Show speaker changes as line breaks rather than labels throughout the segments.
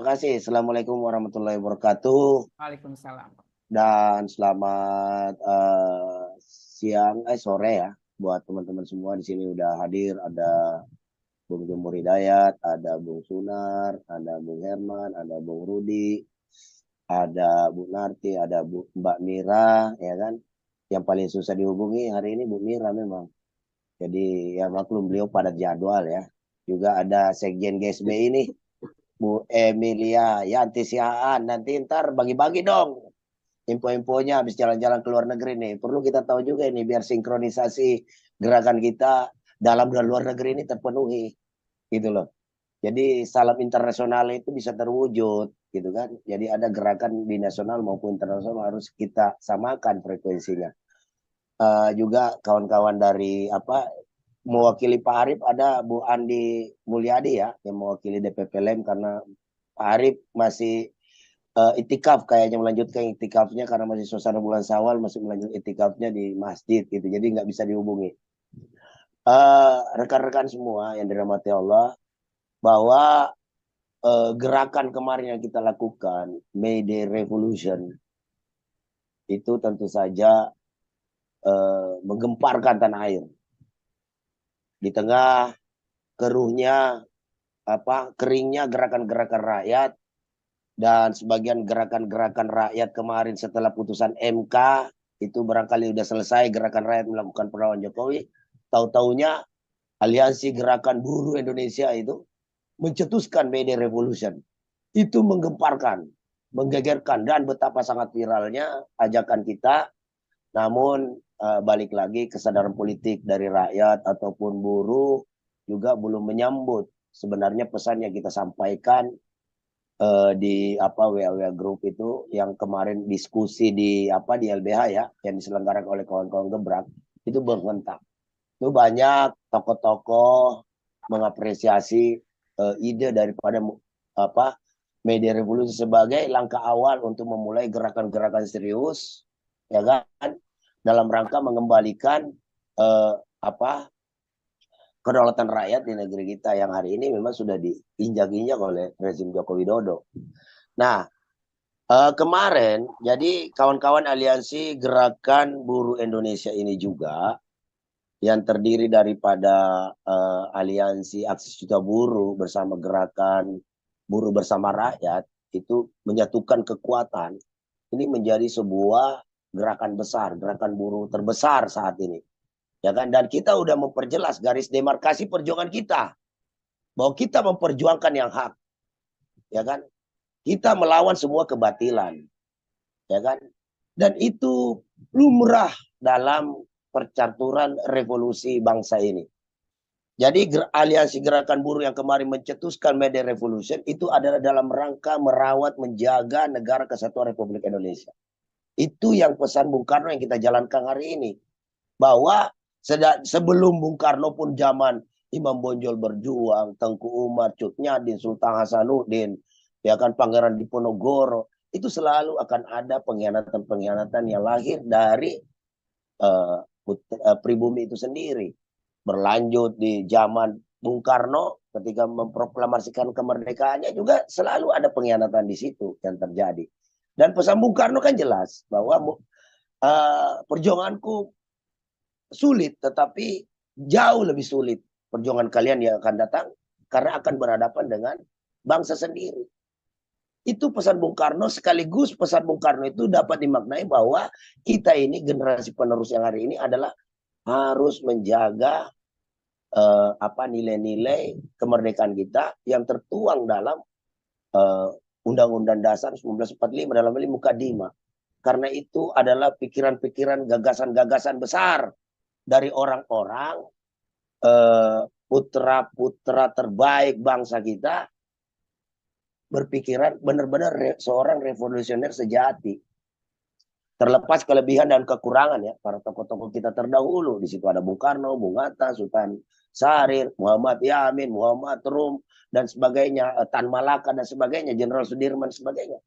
kasih. Assalamualaikum warahmatullahi wabarakatuh.
Waalaikumsalam.
Dan selamat sore ya buat teman-teman semua di sini udah hadir. Ada Bung Jumur Hidayat, ada Bung Sunar, ada Bung Herman, ada Bung Rudi, ada Bu Narti, ada Mbak Mira, ya kan? Yang paling susah dihubungi hari ini Bu Mira memang. Jadi ya maklum beliau pada jadwal ya. Juga ada Sekjen GSB ini Bu Emilia Yanti Sihaan. Nanti ntar bagi-bagi dong info-infonya habis jalan-jalan ke luar negeri nih. Perlu kita tahu juga ini biar sinkronisasi gerakan kita dalam dan luar negeri ini terpenuhi gitu loh. Jadi salam internasional itu bisa terwujud gitu kan. Jadi ada gerakan di nasional maupun internasional harus kita samakan frekuensinya. Juga kawan-kawan dari mewakili Pak Arif ada Bu Andi Mulyadi ya yang mewakili DPP LEM karena Pak Arif masih itikaf kayaknya melanjutkan itikafnya karena masih suasana bulan Syawal masih melanjut itikafnya di masjid gitu jadi nggak bisa dihubungi. Rekan-rekan semua yang dirahmati Allah bahwa gerakan kemarin yang kita lakukan May Day Revolution itu tentu saja menggemparkan tanah air di tengah keruhnya keringnya gerakan-gerakan rakyat. Dan sebagian gerakan-gerakan rakyat kemarin setelah putusan MK itu barangkali sudah selesai gerakan rakyat melakukan perlawanan Jokowi. Tahu-taunya aliansi gerakan buruh Indonesia itu mencetuskan May Day Revolution. Itu menggemparkan, menggegerkan dan betapa sangat viralnya ajakan kita. Namun balik lagi kesadaran politik dari rakyat ataupun buruh juga belum menyambut sebenarnya pesan yang kita sampaikan di WA Group itu yang kemarin diskusi di LBH ya yang diselenggarakan oleh kawan-kawan Gebrak itu berhentak. Itu banyak tokoh-tokoh mengapresiasi ide daripada media revolusi sebagai langkah awal untuk memulai gerakan-gerakan serius ya kan dalam rangka mengembalikan eh, apa kedaulatan rakyat di negeri kita yang hari ini memang sudah diinjak-injak oleh rezim Joko Widodo. Nah, kemarin jadi kawan-kawan aliansi Gerakan Buruh Indonesia ini juga yang terdiri daripada aliansi Aksi Juta Buruh bersama Gerakan Buruh Bersama Rakyat itu menyatukan kekuatan ini menjadi sebuah gerakan besar, gerakan buruh terbesar saat ini. Ya kan? Dan kita udah memperjelas garis demarkasi perjuangan kita bahwa kita memperjuangkan yang hak. Ya kan? Kita melawan semua kebatilan. Ya kan? Dan itu lumrah dalam percaturan revolusi bangsa ini. Jadi aliansi gerakan buruh yang kemarin mencetuskan May Day Revolution itu adalah dalam rangka merawat menjaga negara kesatuan Republik Indonesia. Itu yang pesan Bung Karno yang kita jalankan hari ini. Bahwa sebelum Bung Karno pun zaman Imam Bonjol berjuang, Tengku Umar, Cut Nyadin, Sultan Hasanuddin, ya kan Pangeran Diponegoro, itu selalu akan ada pengkhianatan-pengkhianatan yang lahir dari pribumi itu sendiri. Berlanjut di zaman Bung Karno ketika memproklamasikan kemerdekaannya juga selalu ada pengkhianatan di situ yang terjadi. Dan pesan Bung Karno kan jelas bahwa perjuanganku sulit, tetapi jauh lebih sulit perjuangan kalian yang akan datang karena akan berhadapan dengan bangsa sendiri. Itu pesan Bung Karno, sekaligus pesan Bung Karno itu dapat dimaknai bahwa kita ini generasi penerus yang hari ini adalah harus menjaga nilai-nilai kemerdekaan kita yang tertuang dalam Undang-Undang Dasar 1945 dalam hal ini Mukadimah. Karena itu adalah pikiran-pikiran, gagasan-gagasan besar dari orang-orang putra-putra terbaik bangsa kita berpikiran benar-benar seorang revolusioner sejati. Terlepas kelebihan dan kekurangan ya para tokoh-tokoh kita terdahulu. Di situ ada Bung Karno, Bung Hatta, Sultan Syahrir, Muhammad Yamin, Muhammad Rum dan sebagainya, Tan Malaka dan sebagainya, Jenderal Sudirman dan sebagainya.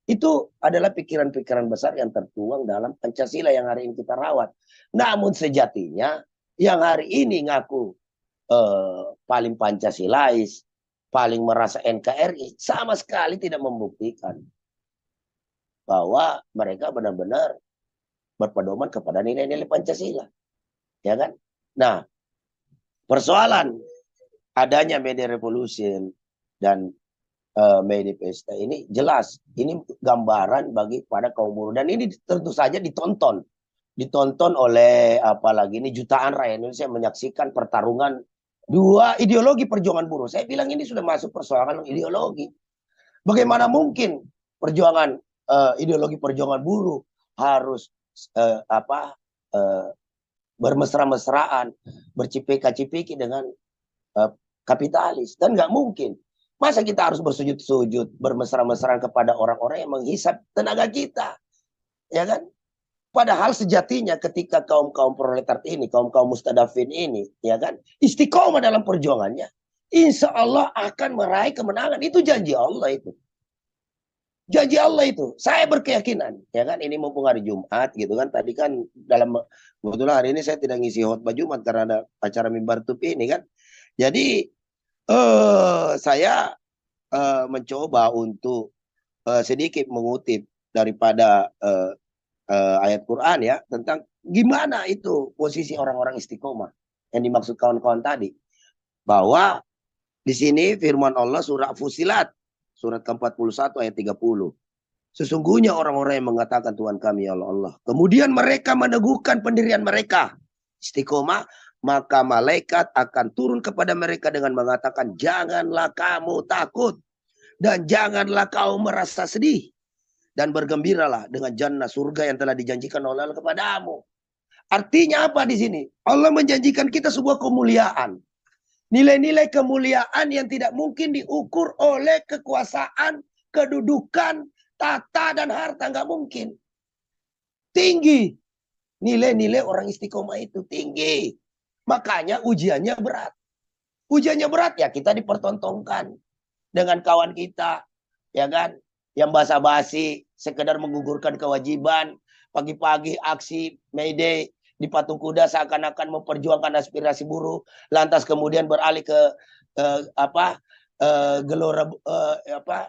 Itu adalah pikiran-pikiran besar yang tertuang dalam Pancasila yang hari ini kita rawat. Namun sejatinya yang hari ini ngaku paling Pancasilais, paling merasa NKRI, sama sekali tidak membuktikan bahwa mereka benar-benar berpedoman kepada nilai-nilai Pancasila. Ya kan? Nah, persoalan adanya media revolution dan media pesta ini jelas, ini gambaran bagi pada kaum buruh, dan ini tentu saja ditonton oleh apalagi ini jutaan rakyat Indonesia menyaksikan pertarungan dua ideologi perjuangan buruh. Saya bilang ini sudah masuk persoalan ideologi. Bagaimana mungkin perjuangan ideologi perjuangan buruh harus bermesra-mesraan, bercipika-cipiki dengan kapitalis? Dan nggak mungkin. Masa kita harus bersujud-sujud, bermesra-mesraan kepada orang-orang yang menghisap tenaga kita, ya kan? Padahal sejatinya ketika kaum-kaum proletar ini, kaum-kaum mustadafin ini, ya kan, istiqomah dalam perjuangannya, insya Allah akan meraih kemenangan. Itu janji Allah itu. Janji Allah itu. Saya berkeyakinan, ya kan, ini mumpung hari Jumat gitu kan. Tadi kan kebetulan hari ini saya tidak ngisi khotbah Jumat karena ada acara mimbar tupi ini kan. Jadi saya mencoba untuk sedikit mengutip daripada ayat Quran ya, tentang gimana itu posisi orang-orang istiqomah yang dimaksud kawan-kawan tadi. Bahwa di sini firman Allah surah Fusilat, surat ke-41 ayat 30. Sesungguhnya orang-orang yang mengatakan Tuhan kami ya Allah. Kemudian mereka meneguhkan pendirian mereka istiqomah, maka malaikat akan turun kepada mereka dengan mengatakan, janganlah kamu takut dan janganlah kau merasa sedih, dan bergembiralah dengan jannah surga yang telah dijanjikan oleh Allah kepadamu. Artinya apa di sini? Allah menjanjikan kita sebuah kemuliaan. Nilai-nilai kemuliaan yang tidak mungkin diukur oleh kekuasaan, kedudukan, tata, dan harta. Nggak mungkin. Tinggi. Nilai-nilai orang istiqomah itu tinggi. Makanya ujiannya berat. Ujiannya berat ya, kita dipertontonkan dengan kawan kita, ya kan, yang basa-basi, sekedar menggugurkan kewajiban, pagi-pagi aksi May Day di patung kuda seakan-akan memperjuangkan aspirasi buruh, lantas kemudian beralih ke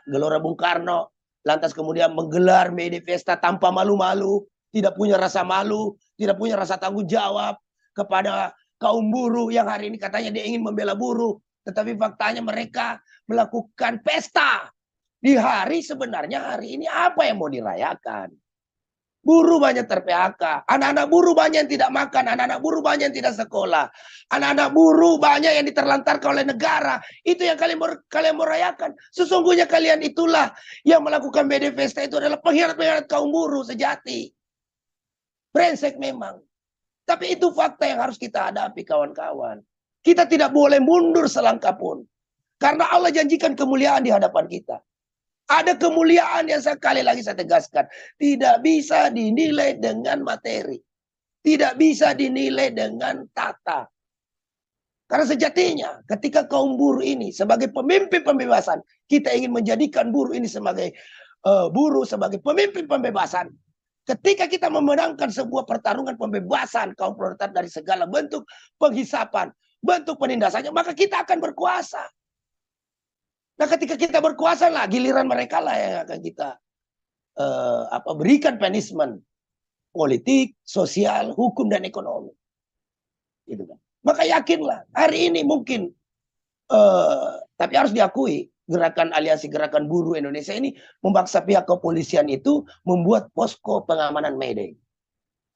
Gelora Bung Karno, lantas kemudian menggelar May Day Pesta tanpa malu-malu, tidak punya rasa malu, tidak punya rasa tanggung jawab kepada kaum buruh yang hari ini katanya dia ingin membela buruh, tetapi faktanya mereka melakukan pesta di hari sebenarnya hari ini apa yang mau dirayakan. Buruh banyak ter-PHK, anak-anak buruh banyak yang tidak makan, anak-anak buruh banyak yang tidak sekolah, anak-anak buruh banyak yang diterlantarkan oleh negara. Itu yang kalian mau rayakan. Sesungguhnya kalian itulah yang melakukan BD Pesta, itu adalah pengkhianat-pengkhianat kaum buruh sejati. Brengsek memang. Tapi itu fakta yang harus kita hadapi, kawan-kawan. Kita tidak boleh mundur selangkah pun. Karena Allah janjikan kemuliaan di hadapan kita. Ada kemuliaan yang sekali lagi saya tegaskan. Tidak bisa dinilai dengan materi. Tidak bisa dinilai dengan tata. Karena sejatinya ketika kaum buruh ini sebagai pemimpin pembebasan, kita ingin menjadikan buruh ini sebagai buruh sebagai pemimpin pembebasan. Ketika kita memenangkan sebuah pertarungan pembebasan kaum proletar dari segala bentuk penghisapan, bentuk penindasannya, maka kita akan berkuasa. Nah, ketika kita berkuasa lah, giliran mereka lah yang akan kita berikan punishment politik, sosial, hukum, dan ekonomi. Gitu kan. Maka yakinlah hari ini mungkin, tapi harus diakui, gerakan aliansi gerakan buruh Indonesia ini memaksa pihak kepolisian itu membuat posko pengamanan May Day.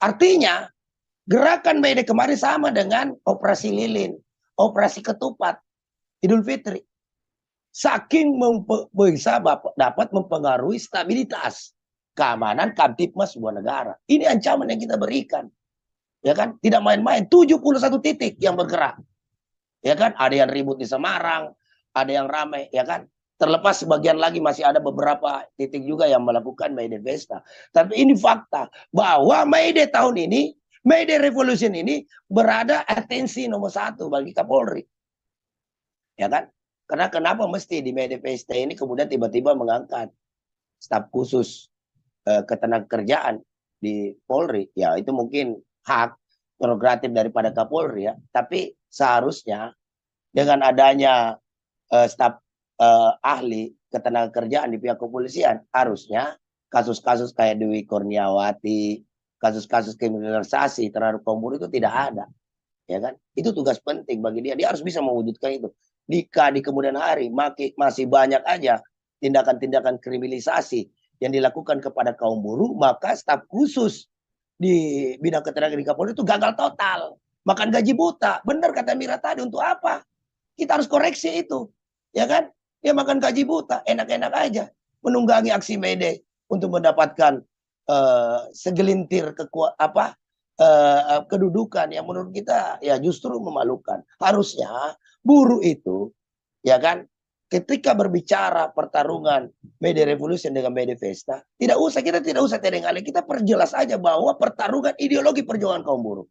Artinya gerakan May Day kemarin sama dengan operasi lilin, operasi ketupat, Idul Fitri. Saking bisa dapat mempengaruhi stabilitas keamanan Kamtipmas sebuah negara. Ini ancaman yang kita berikan. Ya kan? Tidak main-main. 71 titik yang bergerak. Ya kan? Ada yang ribut di Semarang, ada yang ramai, ya kan? Terlepas sebagian lagi masih ada beberapa titik juga yang melakukan May Day Pesta. Tapi ini fakta bahwa May Day tahun ini, May Day Revolution ini berada atensi nomor 1 bagi Kapolri. Ya kan? Karena kenapa mesti di May Day Pesta ini kemudian tiba-tiba mengangkat staf khusus ketenagakerjaan di Polri? Ya itu mungkin hak prerogatif daripada Kapolri ya. Tapi seharusnya dengan adanya staf ahli ketenagakerjaan di pihak kepolisian, harusnya kasus-kasus kayak Dewi Kurniawati, kasus-kasus kriminalisasi terhadap kaum buruh itu tidak ada, ya kan? Itu tugas penting bagi dia. Dia harus bisa mewujudkan itu. Jika di kemudian hari masih banyak aja tindakan-tindakan kriminalisasi yang dilakukan kepada kaum buruh, maka staf khusus di bidang ketenagakerjaan Polri itu gagal total, makan gaji buta. Benar kata Mira tadi, untuk apa? Kita harus koreksi itu, ya kan? Dia makan gaji buta, enak-enak aja menunggangi aksi May Day untuk mendapatkan segelintir kedudukan yang menurut kita ya justru memalukan. Harusnya buruh itu, ya kan, ketika berbicara pertarungan May Day Revolution dengan May Day Festa, kita tidak usah tedeng-alih, kita perjelas aja bahwa pertarungan ideologi perjuangan kaum buruh.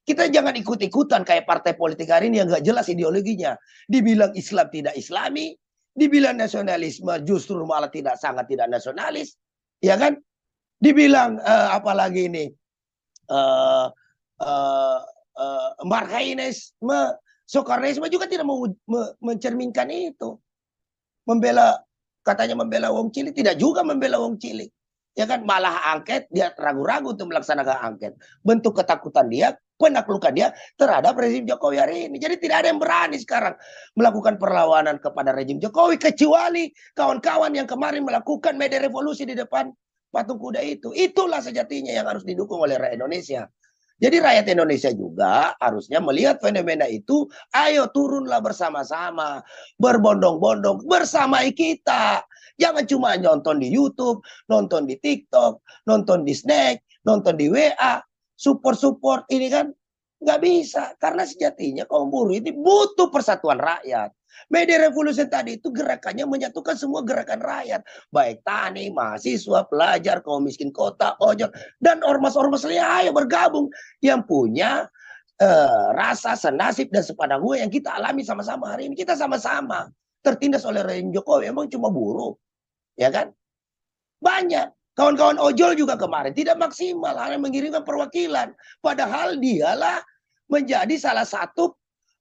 Kita jangan ikut-ikutan kayak partai politik hari ini yang nggak jelas ideologinya. Dibilang Islam tidak Islami, dibilang nasionalisme justru malah sangat tidak nasionalis, ya kan? Dibilang apalagi ini Marxisme, Soekarnoisme juga tidak mencerminkan itu. Katanya membela wong cilik, tidak juga membela wong cilik. Ya kan, malah angket, dia ragu-ragu untuk melaksanakan angket. Bentuk ketakutan dia, penaklukan dia terhadap rezim Jokowi hari ini. Jadi tidak ada yang berani sekarang melakukan perlawanan kepada rezim Jokowi, kecuali kawan-kawan yang kemarin melakukan May Day Revolusi di depan patung kuda itu. Itulah sejatinya yang harus didukung oleh rakyat Indonesia. Jadi rakyat Indonesia juga harusnya melihat fenomena itu, ayo turunlah bersama-sama, berbondong-bondong, bersamai kita. Jangan cuma nonton di YouTube, nonton di TikTok, nonton di Snack, nonton di WA, support-support ini kan nggak bisa. Karena sejatinya kaum buruh ini butuh persatuan rakyat. May Day Revolution tadi itu gerakannya menyatukan semua gerakan rakyat. Baik tani, mahasiswa, pelajar, kaum miskin kota, ojol, dan ormas-ormas lainnya, ayo bergabung. Yang punya rasa senasib dan sepadan gue yang kita alami sama-sama hari ini. Kita sama-sama tertindas oleh rezim Jokowi. Emang cuma buruh, ya kan? Banyak. Kawan-kawan ojol juga kemarin tidak maksimal, hanya mengirimkan perwakilan. Padahal dialah menjadi salah satu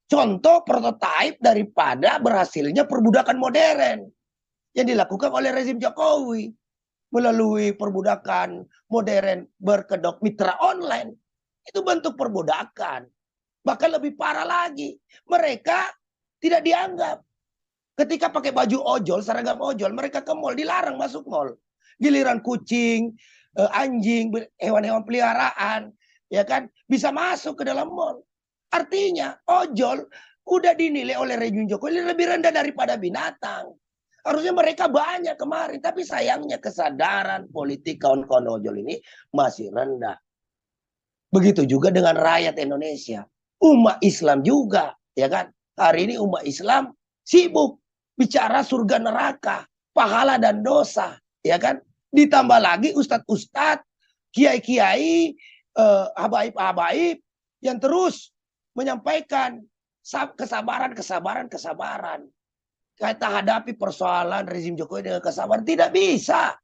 contoh prototipe daripada berhasilnya perbudakan modern yang dilakukan oleh rezim Jokowi melalui perbudakan modern berkedok mitra online. Itu bentuk perbudakan. Bahkan lebih parah lagi, mereka tidak dianggap. Ketika pakai baju ojol, seragam ojol, mereka ke mall, dilarang masuk mall. Giliran kucing, anjing, hewan-hewan peliharaan, ya kan, bisa masuk ke dalam mall. Artinya ojol udah dinilai oleh rezim Jokowi lebih rendah daripada binatang. Harusnya mereka banyak kemarin, tapi sayangnya kesadaran politik kawan-kawan ojol ini masih rendah. Begitu juga dengan rakyat Indonesia, umat Islam juga, ya kan? Hari ini umat Islam sibuk bicara surga neraka, pahala dan dosa, ya kan? Ditambah lagi ustadz-ustadz, kiai-kiai, habaib-habaib yang terus menyampaikan kesabaran. Kita hadapi persoalan rezim Jokowi dengan kesabaran. Tidak bisa.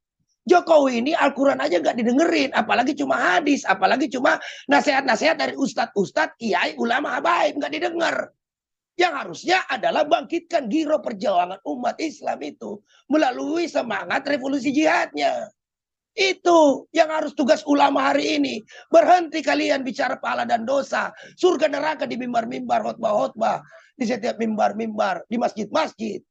Jokowi ini Al-Quran aja nggak didengerin. Apalagi cuma hadis. Apalagi cuma nasihat-nasihat dari ustadz-ustadz, kiai, ulama, habaib. Nggak didengar. Yang harusnya adalah bangkitkan giro perjuangan umat Islam itu melalui semangat revolusi jihadnya. Itu yang harus tugas ulama hari ini. Berhenti kalian bicara pahala dan dosa. Surga neraka di mimbar-mimbar, khotbah-khotbah. Di setiap mimbar-mimbar, di masjid-masjid.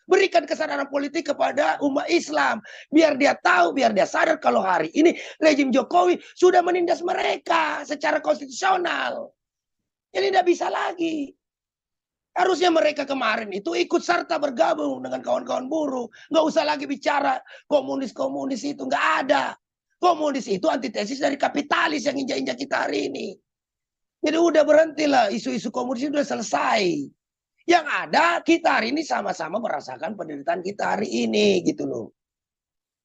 Berikan kesadaran politik kepada umat Islam. Biar dia tahu, biar dia sadar kalau hari ini rezim Jokowi sudah menindas mereka secara konstitusional. Jadi tidak bisa lagi. Harusnya mereka kemarin itu ikut serta bergabung dengan kawan-kawan buruh. Nggak usah lagi bicara komunis-komunis itu. Nggak ada. Komunis itu antitesis dari kapitalis yang injak-injak kita hari ini. Jadi udah berhentilah isu-isu komunis itu udah selesai. Yang ada kita hari ini sama-sama merasakan penderitaan kita hari ini gitu loh.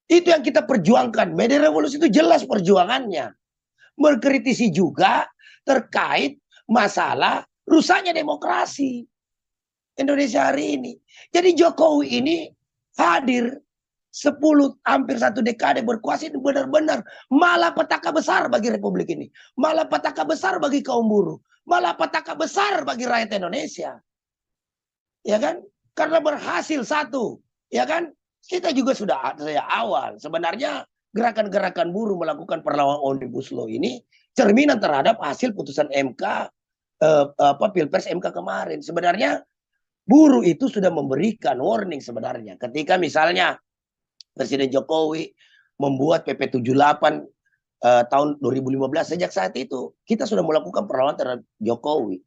Itu yang kita perjuangkan. May Day Revolusi itu jelas perjuangannya. Mengkritisi juga terkait masalah rusaknya demokrasi Indonesia hari ini. Jadi Jokowi ini hadir 10 hampir 1 dekade berkuasa itu benar-benar malapetaka besar bagi republik ini. Malapetaka besar bagi kaum buruh. Malapetaka besar bagi rakyat Indonesia. Ya kan? Karena berhasil satu, ya kan? Kita juga sudah sejak awal sebenarnya gerakan-gerakan buruh melakukan perlawanan Omnibus Law ini cerminan terhadap hasil putusan MK Pilpres MK kemarin. Sebenarnya buruh itu sudah memberikan warning sebenarnya ketika misalnya Presiden Jokowi membuat PP 78 tahun 2015. Sejak saat itu kita sudah melakukan perlawanan terhadap Jokowi,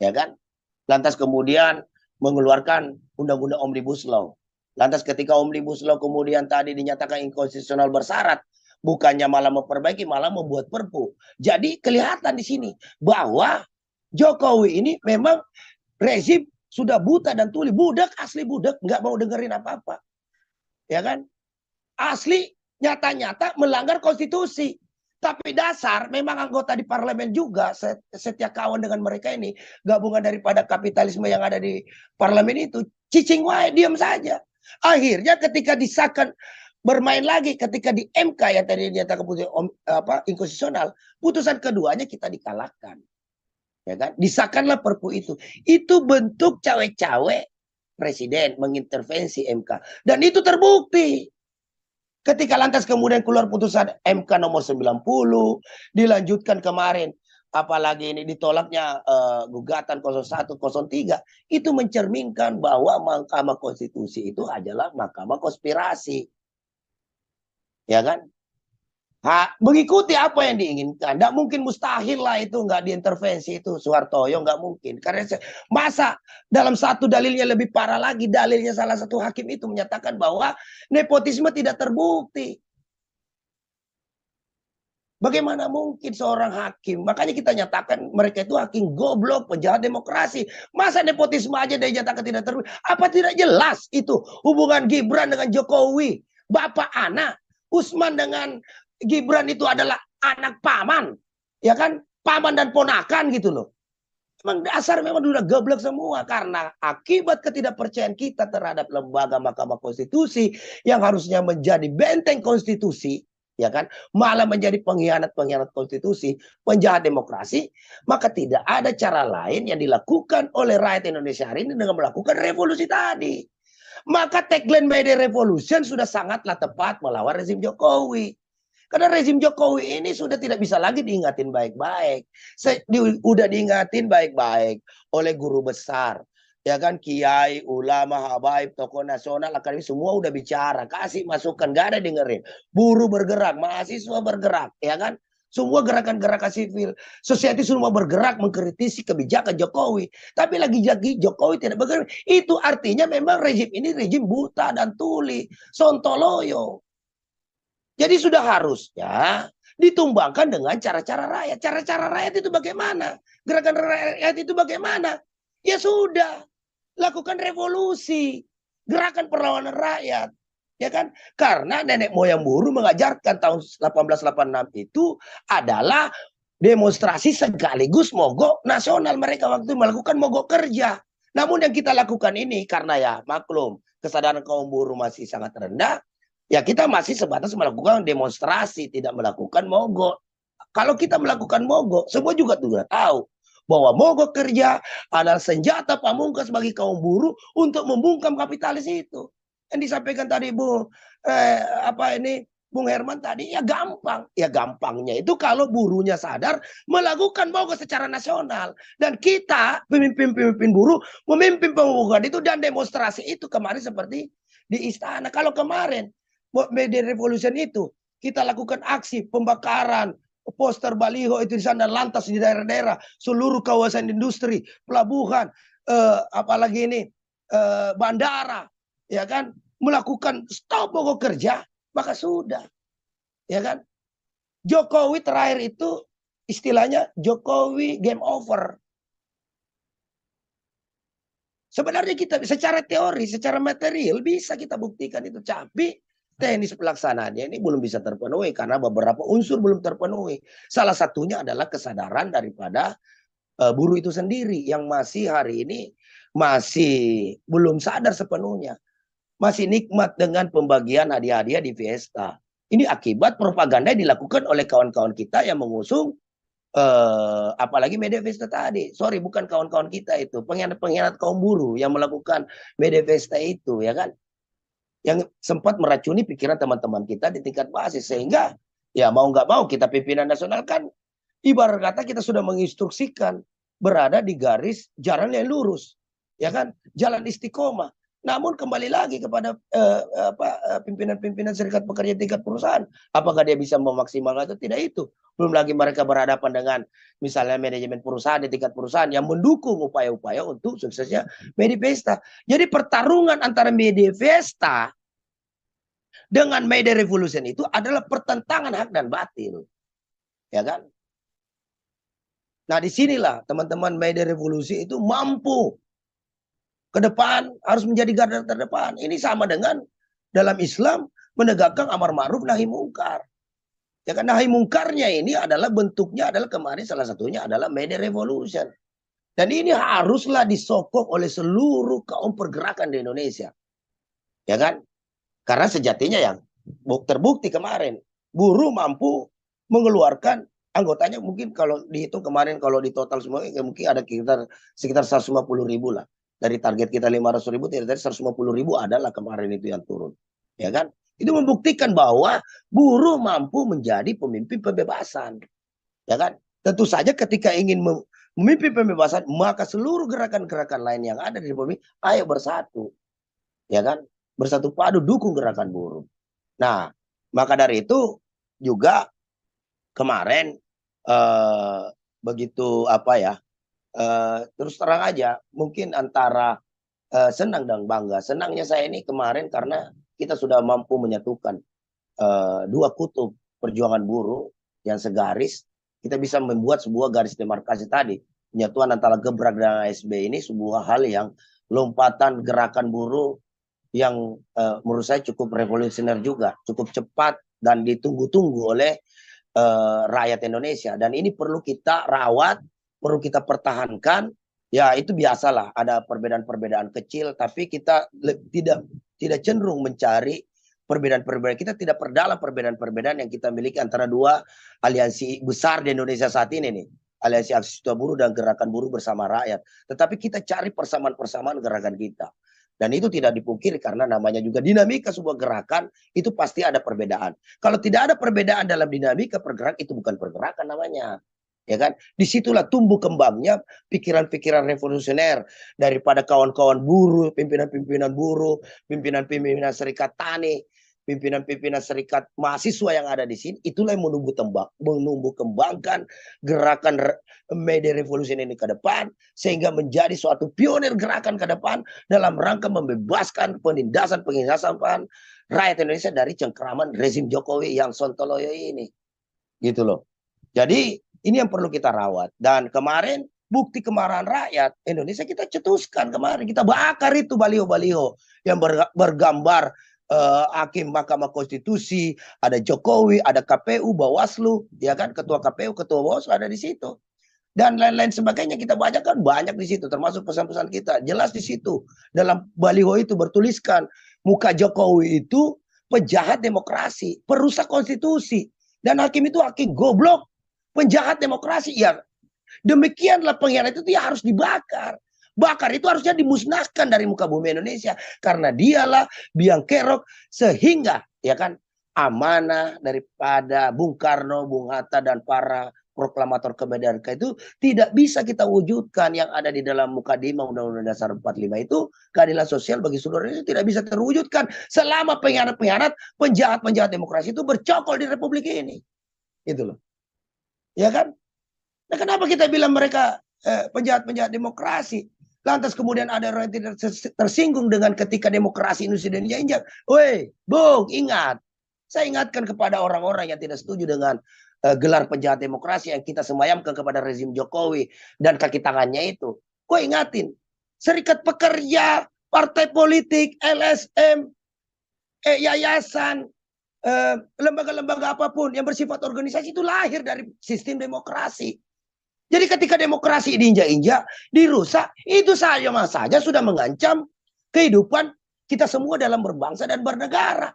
ya kan? Lantas kemudian mengeluarkan undang-undang Omnibus Law. Lantas ketika Omnibus Law kemudian tadi dinyatakan inkonstitusional bersyarat, bukannya malah memperbaiki, malah membuat perpu. Jadi kelihatan di sini bahwa Jokowi ini memang rezim sudah buta dan tuli, budak, asli budak, nggak mau dengerin apa-apa, ya kan? Asli nyata-nyata melanggar konstitusi. Tapi dasar memang anggota di parlemen juga setia kawan dengan mereka ini, gabungan daripada kapitalisme yang ada di parlemen itu, cicing wae, diam saja. Akhirnya ketika disahkan bermain lagi ketika di MK yang tadi dinyatakan inkonstitusional, putusan keduanya kita dikalahkan. Ya kan? Disahkanlah perpu itu. Itu bentuk cawe-cawe presiden mengintervensi MK dan itu terbukti. Ketika lantas kemudian keluar putusan MK nomor 90, dilanjutkan kemarin, apalagi ini ditolaknya gugatan 01, 03, itu mencerminkan bahwa Mahkamah Konstitusi itu adalah mahkamah konspirasi. Ya kan? Mengikuti apa yang diinginkan. Nggak mungkin, mustahil lah itu nggak diintervensi itu Soehartoyo, nggak mungkin. Karena masa dalam satu dalilnya lebih parah lagi, dalilnya salah satu hakim itu menyatakan bahwa nepotisme tidak terbukti. Bagaimana mungkin seorang hakim? Makanya kita nyatakan mereka itu hakim goblok, penjahat demokrasi. Masa nepotisme aja dia nyatakan tidak terbukti? Apa tidak jelas itu hubungan Gibran dengan Jokowi? Bapak anak, Usman dengan Gibran itu adalah anak paman, ya kan? Paman dan ponakan gitu loh. Memang dasar memang sudah goblok semua karena akibat ketidakpercayaan kita terhadap lembaga Mahkamah Konstitusi yang harusnya menjadi benteng konstitusi, ya kan? Malah menjadi pengkhianat konstitusi, penjahat demokrasi, maka tidak ada cara lain yang dilakukan oleh rakyat Indonesia hari ini dengan melakukan revolusi tadi. Maka tagline May Day Revolution sudah sangatlah tepat melawan rezim Jokowi. Karena rezim Jokowi ini sudah tidak bisa lagi diingatin baik-baik. Udah diingatin baik-baik oleh guru besar. Ya kan, kiai, ulama, habaib, tokoh nasional, akademi, semua udah bicara. Kasih masukan, gak ada dengerin. Buruh bergerak, mahasiswa bergerak. Ya kan, semua gerakan-gerakan sivil. Society semua bergerak mengkritisi kebijakan Jokowi. Tapi lagi-lagi Jokowi tidak bergerak. Itu artinya memang rezim ini rezim buta dan tuli. Sontoloyo. Jadi sudah harusnya ditumbangkan dengan cara-cara rakyat. Cara-cara rakyat itu bagaimana? Gerakan rakyat itu bagaimana? Ya sudah, lakukan revolusi. Gerakan perlawanan rakyat. Ya kan? Karena nenek moyang buruh mengajarkan tahun 1886 itu adalah demonstrasi sekaligus mogok nasional. Mereka waktu itu melakukan mogok kerja. Namun yang kita lakukan ini karena ya maklum, kesadaran kaum buruh masih sangat rendah. Ya kita masih sebatas melakukan demonstrasi, tidak melakukan mogok. Kalau kita melakukan mogok, semua juga sudah tahu bahwa mogok kerja adalah senjata pamungkas bagi kaum buruh untuk membungkam kapitalis itu. Yang disampaikan tadi Bung Herman tadi, ya gampang. Ya gampangnya itu kalau buruhnya sadar melakukan mogok secara nasional. Dan kita, pemimpin-pemimpin buruh, memimpin pemogokan itu dan demonstrasi itu kemarin seperti di istana. Kalau kemarin May Day Revolution itu kita lakukan aksi pembakaran poster baliho itu di sana, lantas di daerah-daerah seluruh kawasan industri, pelabuhan, apalagi ini bandara, ya kan, melakukan stop mogok kerja, maka sudah, ya kan. Jokowi terakhir itu istilahnya Jokowi game over. Sebenarnya kita secara teori, secara material bisa kita buktikan itu, tapi teknis pelaksanaannya ini belum bisa terpenuhi karena beberapa unsur belum terpenuhi. Salah satunya adalah kesadaran daripada buruh itu sendiri yang masih hari ini masih belum sadar sepenuhnya. Masih nikmat dengan pembagian hadiah-hadiah di Fiesta. Ini akibat propaganda yang dilakukan oleh kawan-kawan kita yang mengusung apalagi media Vesta tadi. Sorry, bukan kawan-kawan kita itu. Pengkhianat-pengkhianat kaum buruh yang melakukan media Vesta itu, ya kan? Yang sempat meracuni pikiran teman-teman kita di tingkat basis. Sehingga, ya mau nggak mau kita pimpinan nasional kan, ibarat kata kita sudah menginstruksikan berada di garis jalan yang lurus. Ya kan? Jalan istiqomah. Namun kembali lagi kepada pimpinan-pimpinan serikat pekerja tingkat perusahaan. Apakah dia bisa memaksimalkan atau tidak itu. Belum lagi mereka berhadapan dengan misalnya manajemen perusahaan di tingkat perusahaan yang mendukung upaya-upaya untuk suksesnya media Vesta. Jadi pertarungan antara media Vesta dengan media revolution itu adalah pertentangan hak dan batil. Ya kan? Nah disinilah teman-teman media revolusi itu mampu ke depan harus menjadi garda terdepan. Ini sama dengan dalam Islam menegakkan amar ma'ruf nahi mungkar. Ya kan nahi mungkarnya ini adalah bentuknya adalah kemarin salah satunya adalah media revolution. Dan ini haruslah disokong oleh seluruh kaum pergerakan di Indonesia. Ya kan? Karena sejatinya yang terbukti kemarin buruh mampu mengeluarkan anggotanya mungkin kalau dihitung kemarin kalau di total semua mungkin ada sekitar 150.000 lah. Dari target kita 500.000, dari 150.000 adalah kemarin itu yang turun. Ya kan? Itu membuktikan bahwa buruh mampu menjadi pemimpin pembebasan. Ya kan? Tentu saja ketika ingin memimpin pembebasan, maka seluruh gerakan-gerakan lain yang ada di bumi, ayo bersatu. Ya kan? Bersatu padu dukung gerakan buruh. Nah, maka dari itu juga kemarin begitu terus terang aja mungkin antara senang dan bangga. Senangnya saya ini kemarin karena kita sudah mampu menyatukan dua kutub perjuangan buruh yang segaris. Kita bisa membuat sebuah garis demarkasi tadi. Penyatuan antara Gebrak dan ASB ini sebuah hal yang lompatan gerakan buruh yang menurut saya cukup revolusioner juga. Cukup cepat dan ditunggu-tunggu oleh rakyat Indonesia. Dan ini perlu kita rawat, perlu kita pertahankan. Ya itu biasalah ada perbedaan-perbedaan kecil, tapi kita tidak cenderung mencari perbedaan-perbedaan. Kita tidak perdalam perbedaan-perbedaan yang kita miliki antara dua aliansi besar di Indonesia saat ini nih. Aliansi Aksi Juta Buruh dan Gerakan Buruh Bersama Rakyat. Tetapi kita cari persamaan-persamaan gerakan kita. Dan itu tidak dipungkiri karena namanya juga dinamika sebuah gerakan itu pasti ada perbedaan. Kalau tidak ada perbedaan dalam dinamika pergerakan itu bukan pergerakan namanya. Ya kan? Disitulah tumbuh kembangnya pikiran-pikiran revolusioner daripada kawan-kawan buruh, pimpinan-pimpinan buruh, pimpinan-pimpinan serikat tani, pimpinan-pimpinan serikat mahasiswa yang ada di sini. Itulah yang menumbuh kembangkan gerakan media revolusi ini ke depan sehingga menjadi suatu pionir gerakan ke depan dalam rangka membebaskan penindasan rakyat Indonesia dari cengkeraman rezim Jokowi yang sontoloyo ini. Gitu loh. Jadi ini yang perlu kita rawat. Dan kemarin bukti kemarahan rakyat Indonesia kita cetuskan kemarin. Kita bakar itu baliho-baliho yang bergambar hakim Mahkamah Konstitusi, ada Jokowi, ada KPU, Bawaslu, ya kan, ketua KPU, ketua Bawaslu ada di situ. Dan lain-lain sebagainya kita bacakan banyak di situ, termasuk pesan-pesan kita. Jelas di situ. Dalam baliho itu bertuliskan, muka Jokowi itu penjahat demokrasi, perusak konstitusi. Dan hakim itu hakim goblok, penjahat demokrasi. Ya, demikianlah pengkhianat itu ya harus dibakar. Bakar itu harusnya dimusnahkan dari muka bumi Indonesia. Karena dialah biang kerok sehingga ya kan amanah daripada Bung Karno, Bung Hatta dan para proklamator kemerdekaan itu tidak bisa kita wujudkan yang ada di dalam Mukadimah Undang-Undang Dasar 45 itu keadilan sosial bagi seluruh Indonesia tidak bisa terwujudkan selama pengkhianat-pengkhianat penjahat-penjahat demokrasi itu bercokol di Republik ini. Itu loh. Ya kan? Nah, kenapa kita bilang mereka penjahat-penjahat demokrasi? Lantas kemudian ada orang yang tidak tersinggung dengan ketika demokrasi Indonesia diinjak. Woi, Bung, ingat. Saya ingatkan kepada orang-orang yang tidak setuju dengan gelar penjahat demokrasi yang kita semayamkan kepada rezim Jokowi dan kaki tangannya itu. Gue ingatin, serikat pekerja, partai politik, LSM, yayasan, lembaga-lembaga apapun yang bersifat organisasi itu lahir dari sistem demokrasi. Jadi ketika demokrasi diinjak-injak, dirusak, itu saja sudah mengancam kehidupan kita semua dalam berbangsa dan bernegara.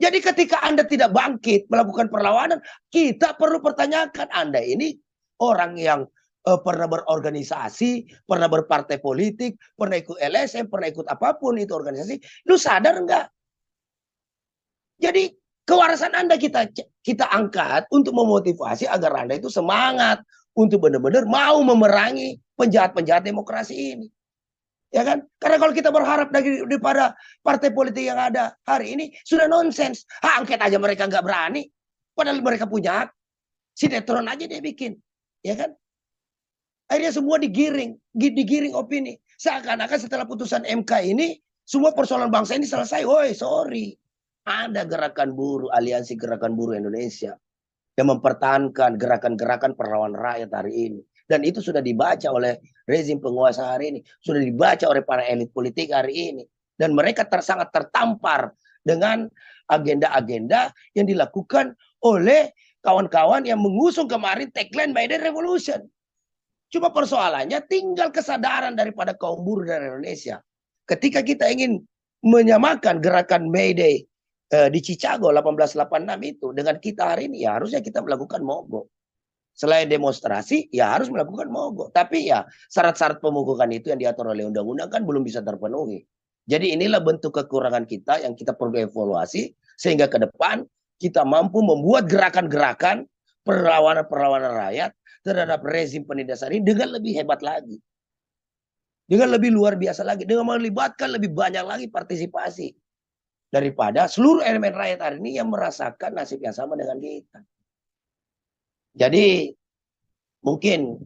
Jadi ketika Anda tidak bangkit melakukan perlawanan, kita perlu pertanyakan Anda ini orang yang pernah berorganisasi, pernah berpartai politik, pernah ikut LSM, pernah ikut apapun itu organisasi, lu sadar nggak? Jadi kewarasan Anda kita angkat untuk memotivasi agar Anda itu semangat untuk benar-benar mau memerangi penjahat-penjahat demokrasi ini. Ya kan? Karena kalau kita berharap daripada partai politik yang ada hari ini sudah nonsens. Hak angket aja mereka nggak berani. Padahal mereka punya hak. Sinetron aja dia bikin. Ya kan? Akhirnya semua digiring opini. Seakan-akan setelah putusan MK ini, semua persoalan bangsa ini selesai. Woi, sorry. Ada gerakan buruh, aliansi gerakan buruh Indonesia yang mempertahankan gerakan-gerakan perlawanan rakyat hari ini. Dan itu sudah dibaca oleh rezim penguasa hari ini. Sudah dibaca oleh para elit politik hari ini. Dan mereka sangat tertampar dengan agenda-agenda yang dilakukan oleh kawan-kawan yang mengusung kemarin tagline May Day Revolution. Cuma persoalannya tinggal kesadaran daripada kaum buruh dari Indonesia. Ketika kita ingin menyamakan gerakan May Day di Chicago 1886 itu dengan kita hari ini, ya harusnya kita melakukan mogok. Selain demonstrasi, ya harus melakukan mogok. Tapi ya syarat-syarat pemogokan itu yang diatur oleh undang-undang kan belum bisa terpenuhi. Jadi inilah bentuk kekurangan kita yang kita perlu evaluasi sehingga ke depan kita mampu membuat gerakan-gerakan perlawanan-perlawanan rakyat terhadap rezim penindasan ini dengan lebih hebat lagi. Dengan lebih luar biasa lagi. Dengan melibatkan lebih banyak lagi partisipasi. Daripada seluruh elemen rakyat hari ini yang merasakan nasib yang sama dengan kita. Jadi mungkin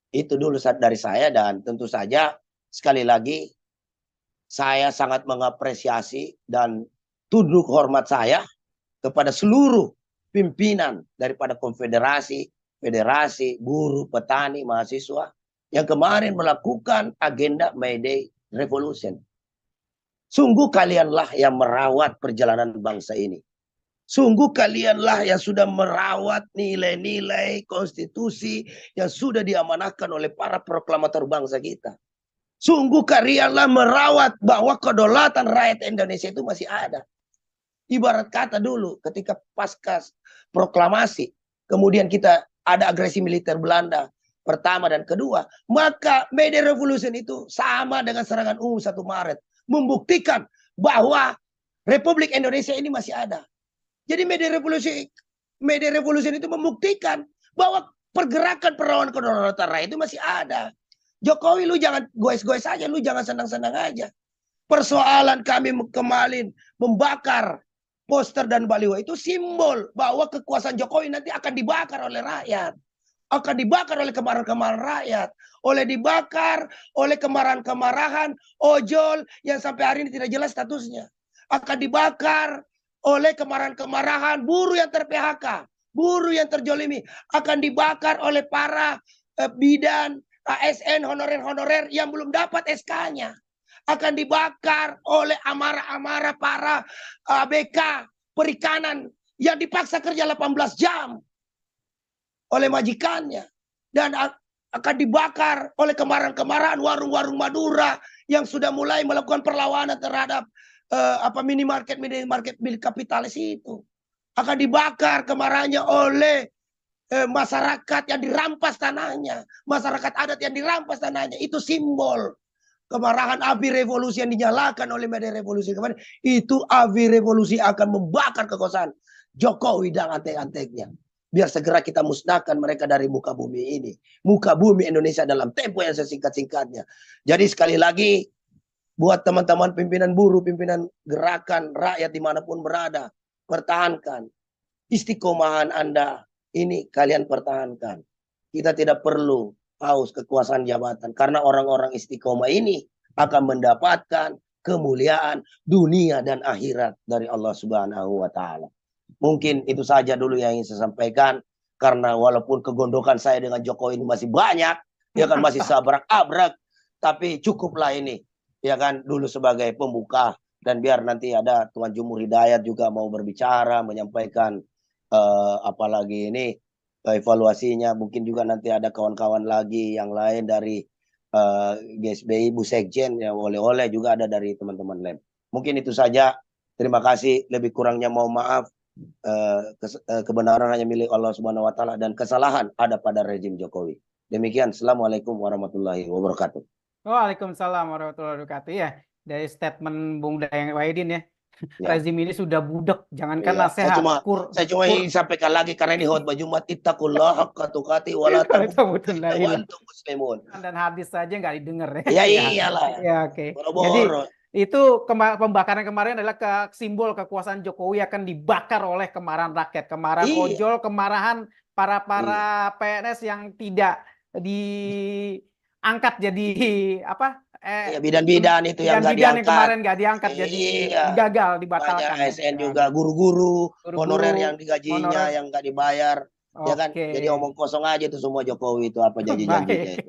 itu dulu dari saya, dan tentu saja sekali lagi saya sangat mengapresiasi dan tunduk hormat saya kepada seluruh pimpinan daripada konfederasi, federasi, buruh, petani, mahasiswa yang kemarin melakukan agenda May Day Revolution. Sungguh kalianlah yang merawat perjalanan bangsa ini. Sungguh kalianlah yang sudah merawat nilai-nilai konstitusi yang sudah diamanahkan oleh para proklamator bangsa kita. Sungguh kalianlah merawat bahwa kedaulatan rakyat Indonesia itu masih ada. Ibarat kata dulu ketika pasca proklamasi, kemudian kita ada agresi militer Belanda pertama dan kedua, maka May Day Revolution itu sama dengan serangan umum 1 Maret. Membuktikan bahwa Republik Indonesia ini masih ada. Jadi May Day Revolution itu membuktikan bahwa pergerakan perlawanan kedaulatan rakyat itu masih ada. Jokowi, lu jangan goes-goes aja, lu jangan senang-senang aja. Persoalan kami kemarin membakar poster dan baliho itu simbol bahwa kekuasaan Jokowi nanti akan dibakar oleh rakyat. Akan dibakar oleh kemarahan-kemarahan rakyat. Dibakar oleh kemarahan-kemarahan ojol yang sampai hari ini tidak jelas statusnya. Akan dibakar oleh kemarahan-kemarahan buruh yang ter-PHK. Buruh yang terjolimi. Akan dibakar oleh para bidan, ASN, honorer-honorer yang belum dapat SK-nya. Akan dibakar oleh amarah-amarah para ABK perikanan yang dipaksa kerja 18 jam oleh majikannya. Dan akan dibakar oleh kemarahan-kemarahan warung-warung Madura yang sudah mulai melakukan perlawanan terhadap minimarket milik kapitalis itu. Akan dibakar kemarahannya oleh masyarakat yang dirampas tanahnya. Masyarakat adat yang dirampas tanahnya. Itu simbol kemarahan api revolusi yang dinyalakan oleh May Day Revolusi kemarin. Itu api revolusi akan membakar kekuasaan Jokowi dan antek-anteknya. Biar segera kita musnahkan mereka dari muka bumi ini. Muka bumi Indonesia dalam tempo yang sesingkat-singkatnya. Jadi sekali lagi, buat teman-teman pimpinan buruh, pimpinan gerakan rakyat dimanapun berada, pertahankan istiqomahan Anda. Ini kalian pertahankan. Kita tidak perlu haus kekuasaan jabatan. Karena orang-orang istiqomah ini akan mendapatkan kemuliaan dunia dan akhirat dari Allah Subhanahu wa Ta'ala. Mungkin itu saja dulu yang ingin saya sampaikan. Karena walaupun kegondokan saya dengan Jokowi ini masih banyak, ya kan masih sabrak-abrak, tapi cukuplah ini, ya kan, dulu sebagai pembuka. Dan biar nanti ada Tuan Jumur Hidayat juga mau berbicara, menyampaikan apalagi ini evaluasinya. Mungkin juga nanti ada kawan-kawan lagi yang lain dari GSBI, Bu Sekjen, yang oleh-oleh juga ada dari teman-teman lem. Mungkin itu saja. Terima kasih. Lebih kurangnya mohon maaf. kebenaran hanya milik Allah Subhanahu wa taala dan kesalahan ada pada rezim Jokowi. Demikian, Assalamualaikum warahmatullahi wabarakatuh.
Waalaikumsalam warahmatullahi wabarakatuh. Ya, dari statement Bung Dayang Wahidin ya.
Ya.
Rezim ini sudah budak, jangankan
Iya.
nasihat.
Saya cuma ingin sampaikan lagi karena ini khutbah Jumat, ittaqullaha haqqa tuqati wa la tamutunna illa wa antum muslimun.
Dan hadis saja nggak didengar ya.
Ya iyalah.
Ya, oke.
Boro-boro.
Jadi itu pembakaran kemarin adalah simbol kekuasaan Jokowi akan dibakar oleh kemarahan rakyat, kemarahan ojol, kemarahan para PNS yang tidak diangkat jadi apa?
Bidan-bidan itu yang nggak diangkat.
Yang kemarin nggak diangkat jadi gagal, dibatalkan.
Banyak ASN juga, guru-guru, honorer yang digajinya yang nggak dibayar. Ya kan, jadi omong kosong aja itu semua Jokowi itu apa janji-janjinya itu.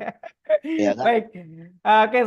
Ya kan?
Baik. Oke.